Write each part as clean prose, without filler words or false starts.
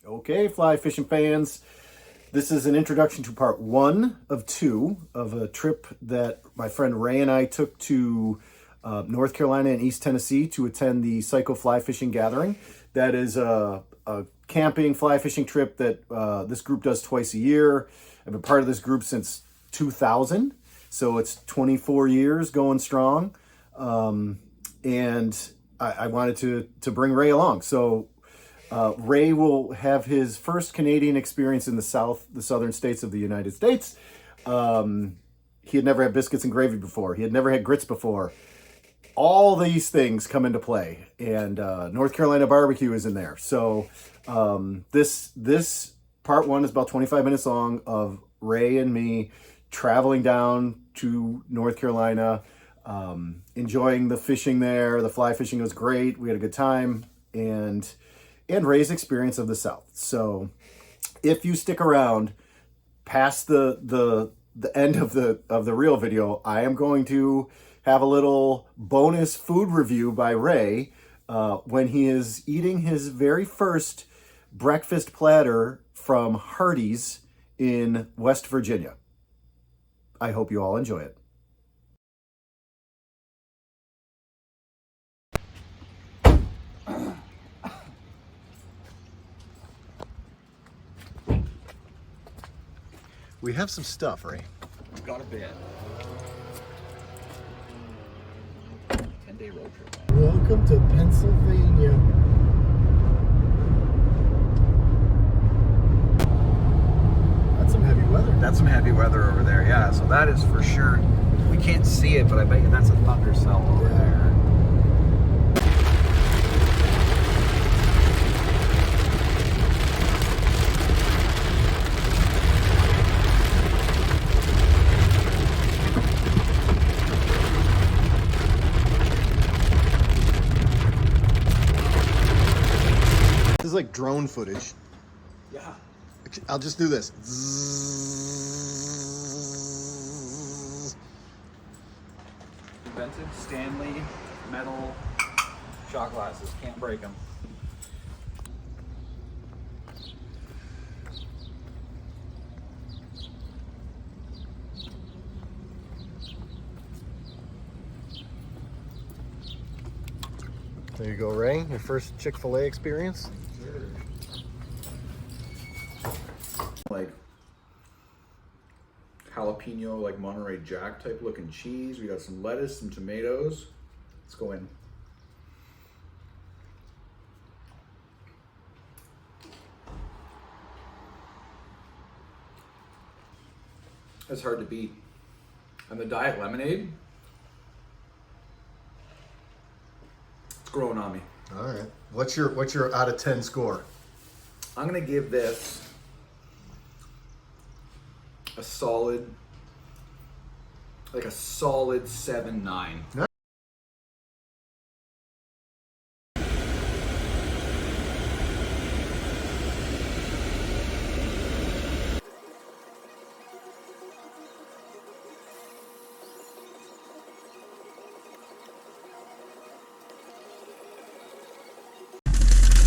Okay, fly fishing fans, this is an introduction to part 1 of 2 of a trip that my friend Ray and I took to North Carolina and East Tennessee to attend the Psycho Fly Fishing Gathering. That is a camping fly fishing trip that this group does twice a year. I've been part of this group since 2000, so it's 24 years going strong. And I wanted to bring Ray along. So Ray will have his first Canadian experience in the southern states of the United States. He had never had biscuits and gravy before. He had never had grits before. All these things come into play, and North Carolina barbecue is in there. So this part 1 is about 25 minutes long of Ray and me traveling down to North Carolina, enjoying the fishing there. The fly fishing was great. We had a good time, and Ray's experience of the South. So if you stick around past the end of the real video, I am going to have a little bonus food review by Ray when he is eating his very first breakfast platter from Hardees in West Virginia. I hope you all enjoy it. We have some stuff, Ray. Got a bit. 10-day road trip. Welcome to Pennsylvania. That's some heavy weather. That's some heavy weather over there, yeah. So that is for sure. We can't see it, but I bet you that's a thunder cell over there. This is like drone footage. Yeah. I'll just do this. Invented Stanley metal shot glasses. Can't break them. There you go, Ray. Your first Chick-fil-A experience. Like jalapeno, like Monterey Jack type looking cheese. We got some lettuce, some tomatoes. Let's go in. That's hard to beat. And the diet lemonade, it's growing on me. All right. What's your out of 10 score? I'm gonna give this a solid, like a solid 7-9.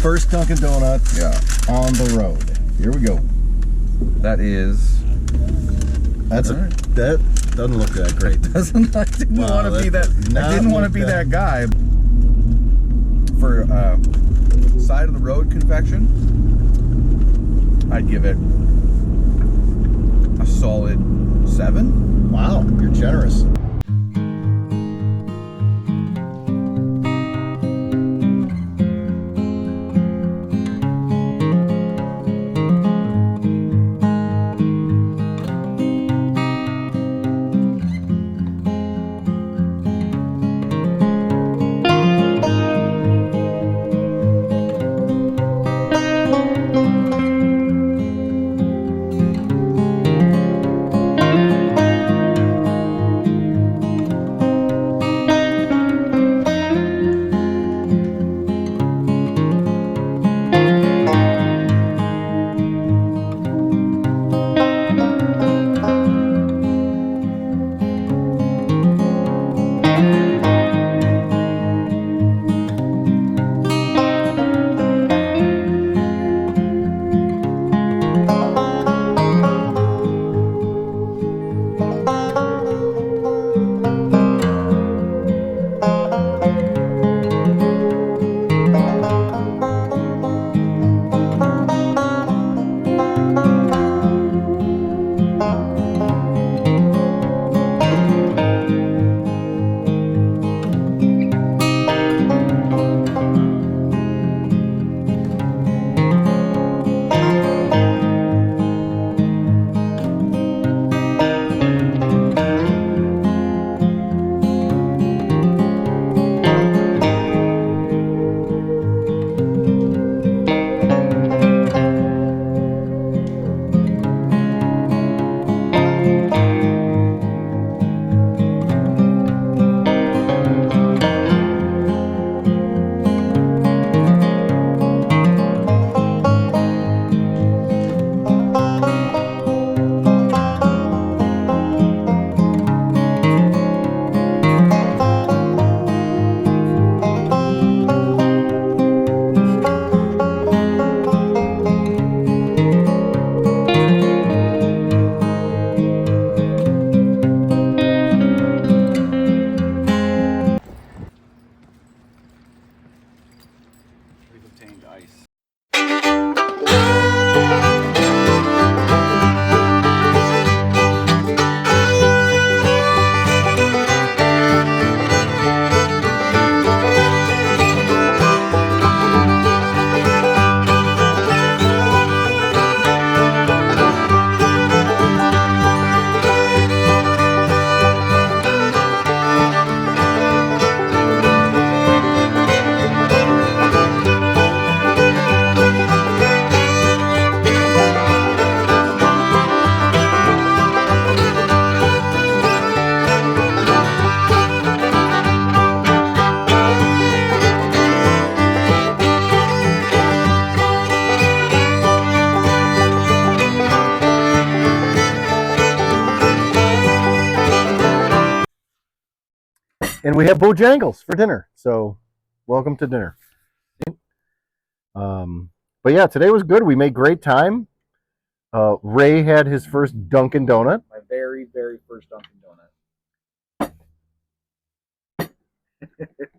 First Dunkin' Donuts on the road. Here we go. That is. That doesn't look that great. Doesn't I didn't Wow, want to be that that. does not I didn't want to look be that- that guy. For side of the road confection, I'd give it a solid 7. Wow, you're generous. contained ice. And we have Bojangles for dinner. So welcome to dinner. But yeah, today was good. We made great time. Ray had his first Dunkin' Donut. My very, very first Dunkin' Donut.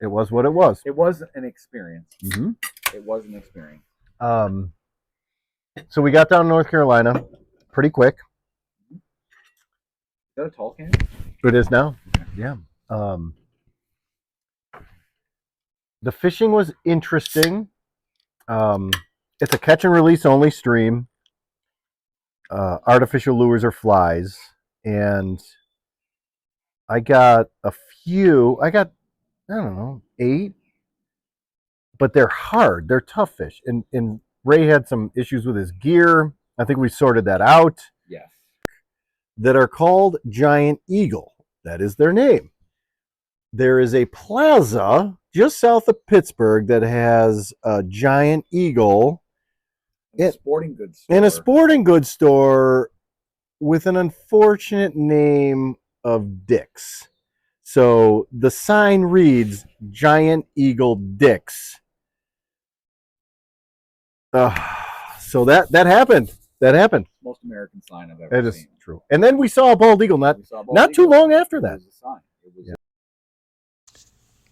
It was what it was. It was an experience. Mm-hmm. It was an experience. So we got down to North Carolina pretty quick. Is that a tall can? It is now. Yeah. The fishing was interesting. It's a catch and release only stream. Artificial lures or flies. And I got a few. I don't know, 8. But they're hard. They're tough fish. And Ray had some issues with his gear. I think we sorted that out. Yes. That are called Giant Eagle. That is their name. There is a plaza just south of Pittsburgh that has a Giant Eagle In a sporting goods store. in a sporting goods store with an unfortunate name of Dick's. So the sign reads Giant Eagle Dick's. So that happened. That happened. Most American sign I've ever That is seen. true. And then we saw a bald eagle not too long after that. It was a sign. It was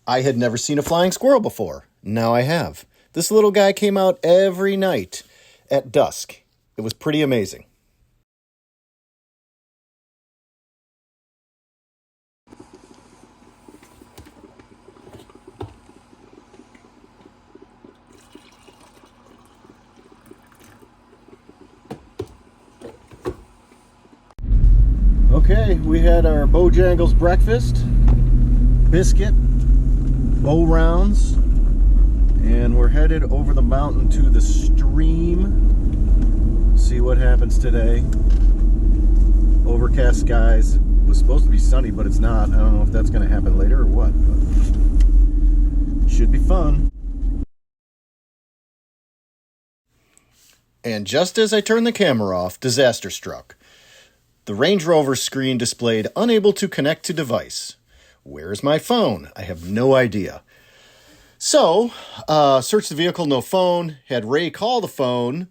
I had never seen a flying squirrel before. Now I have. This little guy came out every night at dusk. It was pretty amazing. Okay, we had our Bojangles breakfast, biscuit, bow rounds, and we're headed over the mountain to the stream. See what happens today. Overcast skies. It was supposed to be sunny, but it's not. I don't know if that's going to happen later or what, but it should be fun. And just as I turned the camera off, disaster struck. The Range Rover screen displayed unable to connect to device. Where is my phone? I have no idea. So, searched the vehicle, no phone. Had Ray call the phone.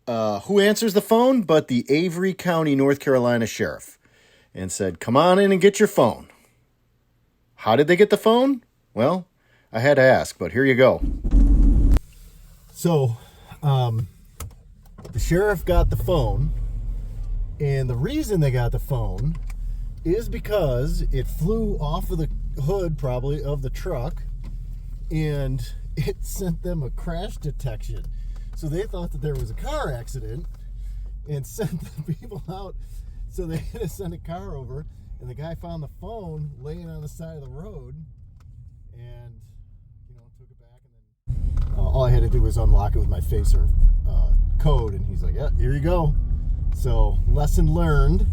Who answers the phone but the Avery County, North Carolina Sheriff, and said, come on in and get your phone. How did they get the phone? Well, I had to ask, but here you go. So, the sheriff got the phone, and the reason they got the phone is because it flew off of the hood, probably, of the truck, and it sent them a crash detection. So they thought that there was a car accident and sent the people out. So they had to send a car over, and the guy found the phone laying on the side of the road and, took it back. And then all I had to do was unlock it with my Facer code, and he's like, yeah, here you go. So, lesson learned,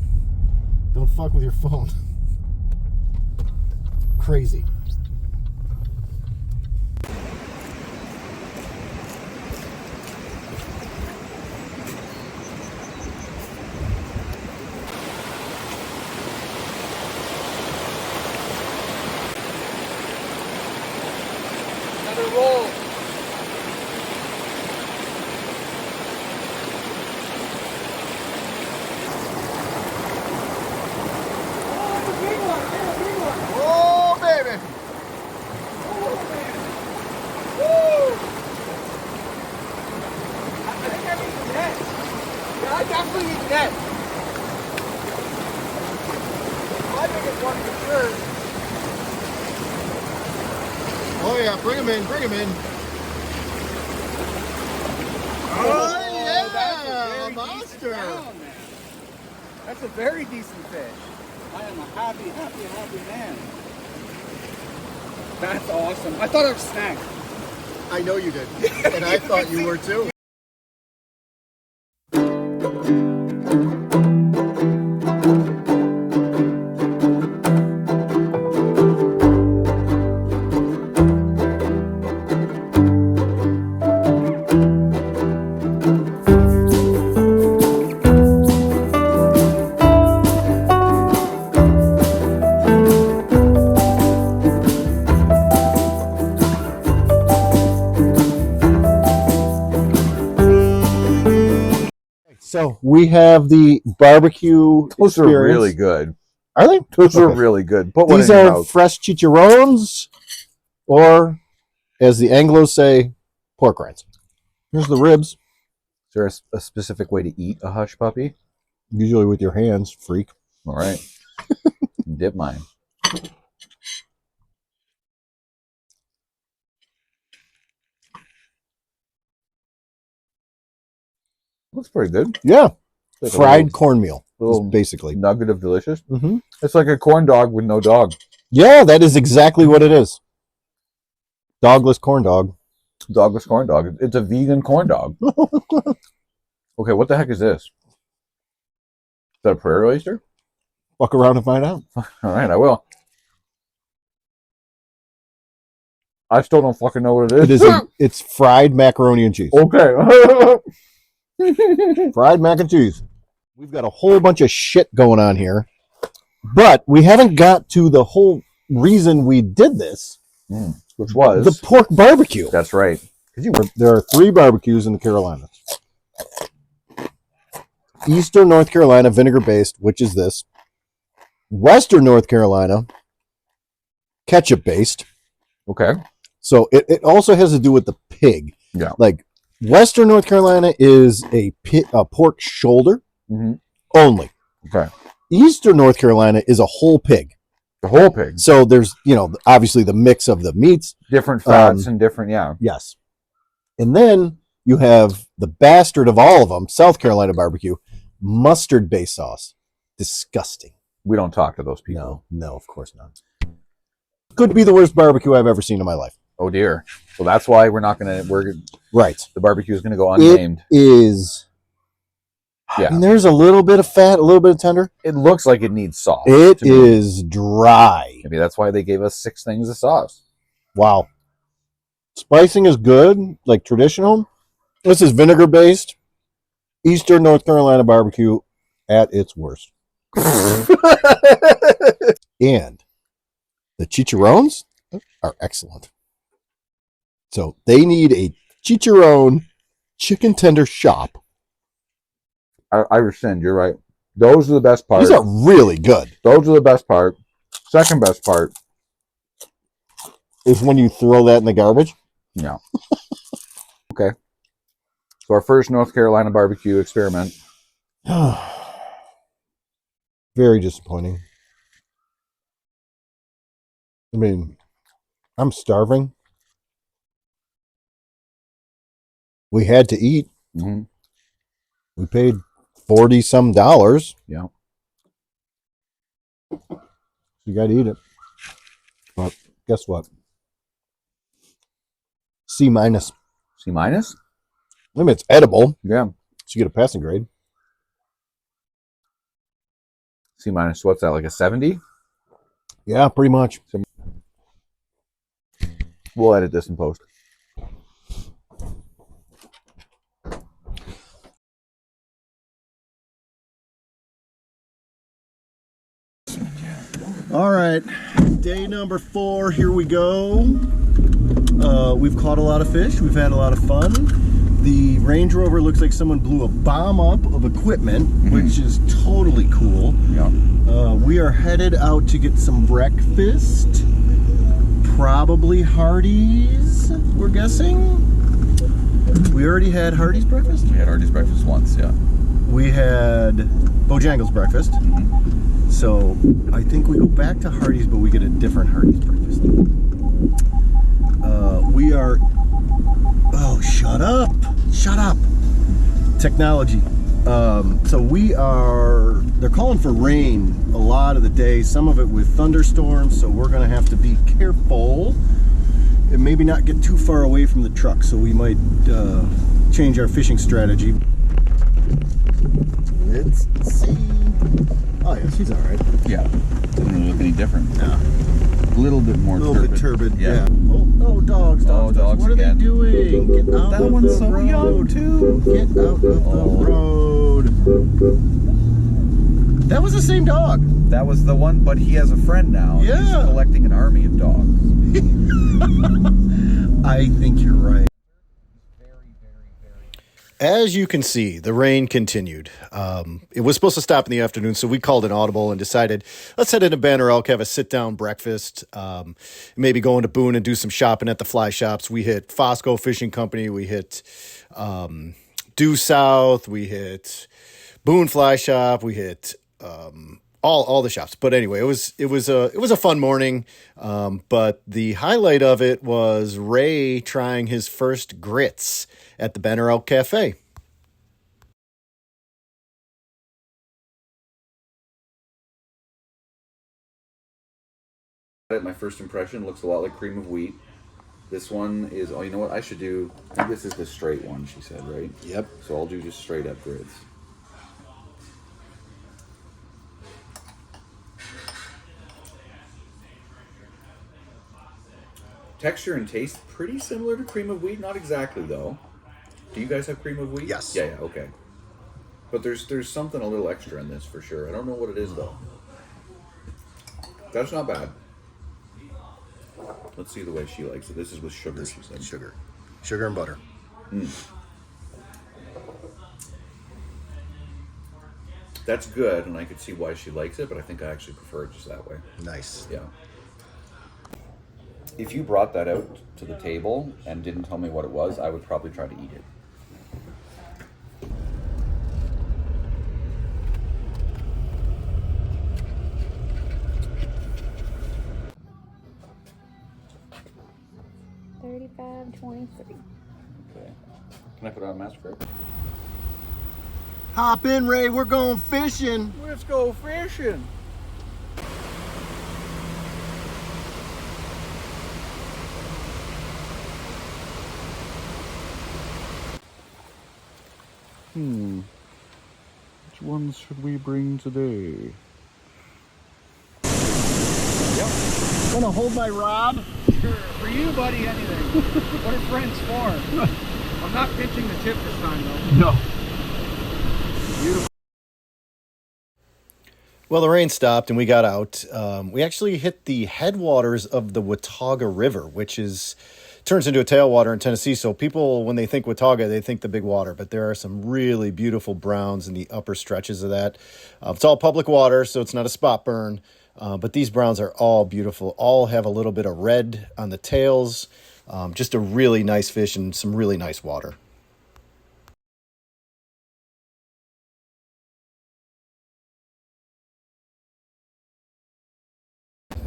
don't fuck with your phone. Crazy. another roll. Oh, baby. Woo! Bring him in. Bring him in. Oh, yeah, that's a very monster. decent round, man. That's a very decent fish. I am a happy man. That's awesome. I thought it was snagged. I know you did. And I thought you were too. So we have the barbecue. Those are experience. really good. Are they? Those are Okay. really good. Put one These in your are mouth. fresh chicharrones, or as the Anglos say, pork rinds. Here's the ribs. Is there a specific way to eat a hush puppy? Usually with your hands, freak. All right. Dip mine. Looks pretty good. Yeah. Like a Fried cornmeal, little basically. nugget of delicious. Mm-hmm. It's like a corn dog with no dog. Yeah, that is exactly what it is. Dogless corn dog. Dogless corn dog. It's a vegan corn dog. Okay, what the heck is this? Is that a prairie oyster? Walk around and find out. All right, I will. I still don't fucking know what it is. It's fried macaroni and cheese. Okay. Fried mac and cheese. We've got a whole bunch of shit going on here, but we haven't got to the whole reason we did this. Which was? The pork barbecue. That's right. There are 3 barbecues in the Carolinas. Eastern North Carolina, vinegar-based, which is this. Western North Carolina, ketchup-based. Okay. So it also has to do with the pig. Yeah. Like, Western North Carolina is a pork shoulder only. Okay. Eastern North Carolina is a whole pig. The whole pig. So there's, obviously the mix of the meats. Different fats and different, yeah. Yes. And then you have the bastard of all of them, South Carolina barbecue, mustard-based sauce. Disgusting. We don't talk to those people. No, of course not. Could be the worst barbecue I've ever seen in my life. Oh dear. Well, that's why we're not going to. Right. The barbecue is going to go unnamed. It is. Yeah. I mean, there's a little bit of fat, a little bit of tender. It looks like it needs sauce. It is dry. Maybe that's why they gave us 6 things of sauce. Wow. Spicing is good, like traditional. This is vinegar-based. Eastern North Carolina barbecue at its worst. And the chicharrones are excellent. So they need a chicharron chicken tender shop. I rescind. You're right. Those are the best part. These are really good. Those are the best part. Second best part is when you throw that in the garbage. Yeah. Okay. So our first North Carolina barbecue experiment. Very disappointing. I mean, I'm starving. We had to eat. Mm-hmm. We paid $40-some. Yeah. You got to eat it. But guess what? C-. C-? I mean, it's edible. Yeah. So you get a passing grade. C-. What's that, like a 70? Yeah, pretty much. We'll edit this in post. All right, day number 4, here we go. We've caught a lot of fish. We've had a lot of fun. The Range Rover looks like someone blew a bomb up of equipment, which is totally cool. Yeah. We are headed out to get some breakfast. Probably Hardees, we're guessing. We already had Hardees breakfast? We had Hardees breakfast once, yeah. We had Bojangles breakfast. So I think we go back to Hardees, but we get a different Hardees breakfast. up? Shut up. Technology. So they're calling for rain a lot of the day, some of it with thunderstorms, so we're gonna have to be careful and maybe not get too far away from the truck, so we might change our fishing strategy. Let's see. Oh yeah, she's all right. Yeah, doesn't really look any different. Yeah. A little bit more turbid. A little bit turbid, yeah. Oh, dogs. What are again. they doing? Get out That of one's the so road. young, too. Get out of the road. That was the same dog. That was the one, but he has a friend now. Yeah. He's collecting an army of dogs. I think you're right. As you can see, the rain continued. It was supposed to stop in the afternoon, so we called an audible and decided, let's head into Banner Elk, have a sit-down breakfast, maybe go into Boone and do some shopping at the fly shops. We hit Fosco Fishing Company, we hit Due South, we hit Boone Fly Shop, we hit all the shops. But anyway, it was a fun morning. But the highlight of it was Ray trying his first grits at the Banner Elk Cafe. My first impression looks a lot like cream of wheat. This one is, oh, you know what I should do? I think this is the straight one, she said, right? Yep. So I'll do just straight up grits. Texture and taste pretty similar to cream of wheat, not exactly though. Do you guys have cream of wheat? Yes. Yeah, okay. But there's something a little extra in this for sure. I don't know what it is though. That's not bad. Let's see the way she likes it. This is with sugar, she said. Sugar and butter. That's good, and I could see why she likes it, but I think I actually prefer it just that way. Nice. Yeah. If you brought that out to the table and didn't tell me what it was, I would probably try to eat it. $35.23. Okay. Can I put on MasterCard? Hop in, Ray. We're going fishing. Let's go fishing. Which ones should we bring today? Gonna hold my rod. Sure, for you, buddy, anything. What are friends for? I'm not pitching the tip this time, though. No. Well, the rain stopped and we got out. We actually hit the headwaters of the Watauga River, which turns into a tailwater in Tennessee. So people, when they think Watauga, they think the big water, but there are some really beautiful browns in the upper stretches of that. It's all public water, so it's not a spot burn. But these browns are all beautiful. All have a little bit of red on the tails. Just a really nice fish and some really nice water.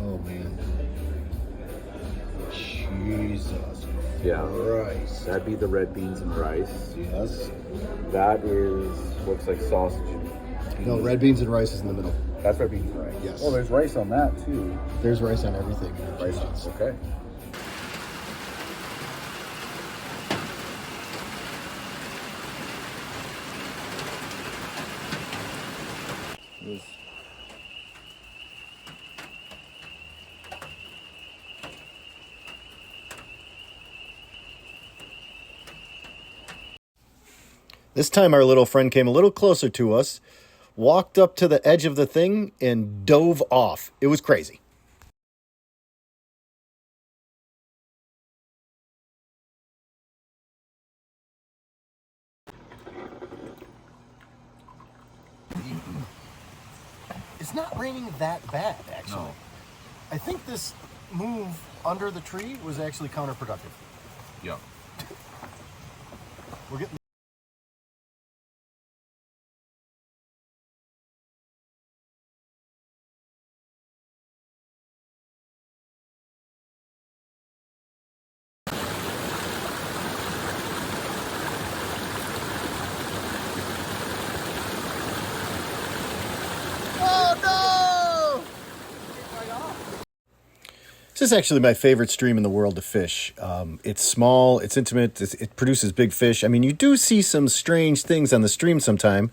Oh man. Jesus Christ. That'd be the red beans and rice. Yes. That looks like sausage. No, red beans and rice is in the middle. That's red beans and rice. Yes. Oh, there's rice on that too. There's rice on everything. Rice. Okay. This time our little friend came a little closer to us, walked up to the edge of the thing, and dove off. It was crazy. It's not raining that bad, actually. No. I think this move under the tree was actually counterproductive. Yeah. We're getting This is actually my favorite stream in the world to fish. It's small, it's intimate, it produces big fish. I mean, you do see some strange things on the stream sometime,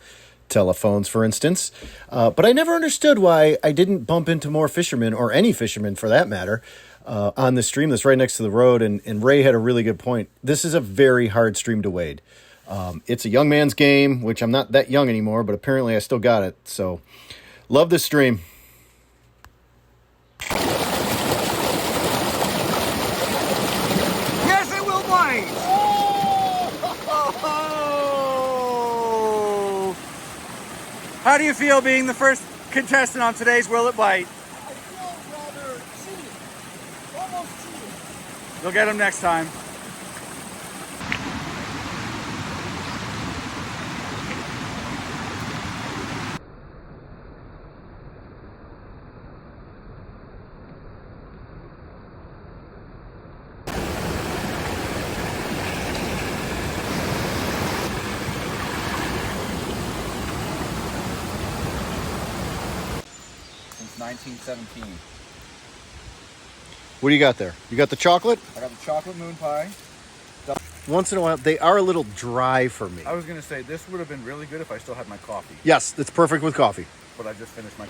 telephones, for instance. But I never understood why I didn't bump into more fishermen, or any fishermen for that matter, on the stream that's right next to the road. And Ray had a really good point. This is a very hard stream to wade. It's a young man's game, which I'm not that young anymore, but apparently I still got it. So, love this stream. Yes, it will bite! Oh! How do you feel being the first contestant on today's Will It Bite? I feel rather cheated. Almost cheated. You'll get him next time. Since 1917. What do you got there? You got the chocolate? I got the chocolate moon pie. Once in a while, they are a little dry for me. I was gonna say this would have been really good if I still had my coffee, Yes, it's perfect with coffee. but I just finished my.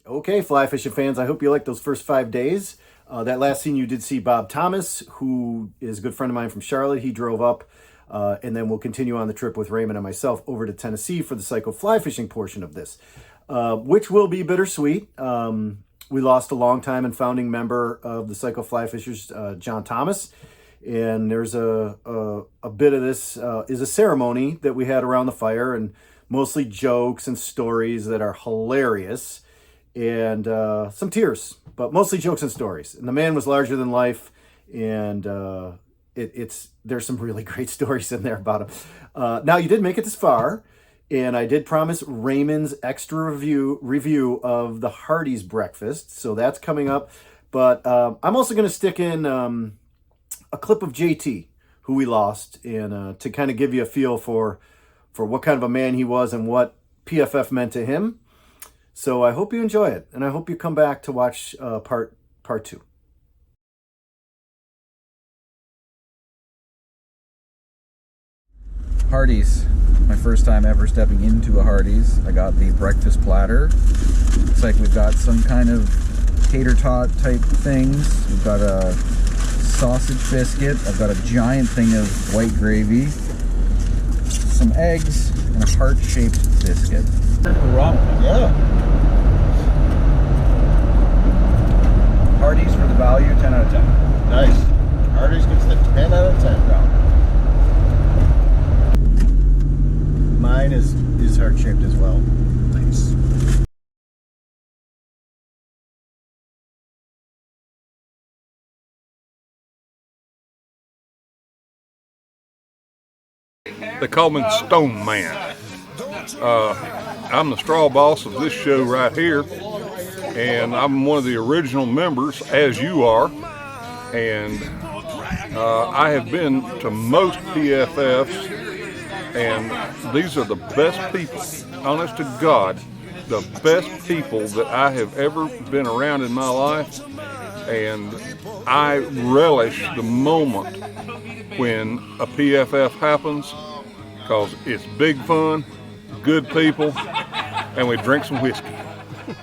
Okay, fly fishing fans, I hope you liked those first 5 days. That last scene, you did see Bob Thomas, who is a good friend of mine from Charlotte. He drove up, and then we'll continue on the trip with Raymond and myself over to Tennessee for the Psycho fly fishing portion of this, which will be bittersweet. We lost a long-time and founding member of the Psycho Fly Fishers, John Thomas, and there's a bit of this is a ceremony that we had around the fire, and mostly jokes and stories that are hilarious, and some tears, but mostly jokes and stories. And the man was larger than life, and there's some really great stories in there about him. Now, you did make it this far, and I did promise Raymond's extra review of the Hardees breakfast, so that's coming up. But I'm also going to stick in a clip of JT, who we lost, and to kind of give you a feel for what kind of a man he was and what PFF meant to him. So I hope you enjoy it, and I hope you come back to watch part 2. Hardees. My first time ever stepping into a Hardees. I got the breakfast platter. It's like we've got some kind of tater tot type things. We've got a sausage biscuit. I've got a giant thing of white gravy, some eggs, and a heart-shaped biscuit. Yeah. Hardees for the value, 10 out of 10. Nice. Hardees gets the 10 out of 10. Mine is heart-shaped as well. Nice. They call me the Stone Man. I'm the straw boss of this show right here, and I'm one of the original members, as you are. And I have been to most PFFs, and these are the best people, honest to God, the best people that I have ever been around in my life. And I relish the moment when a PFF happens, because it's big fun, good people, and we drink some whiskey.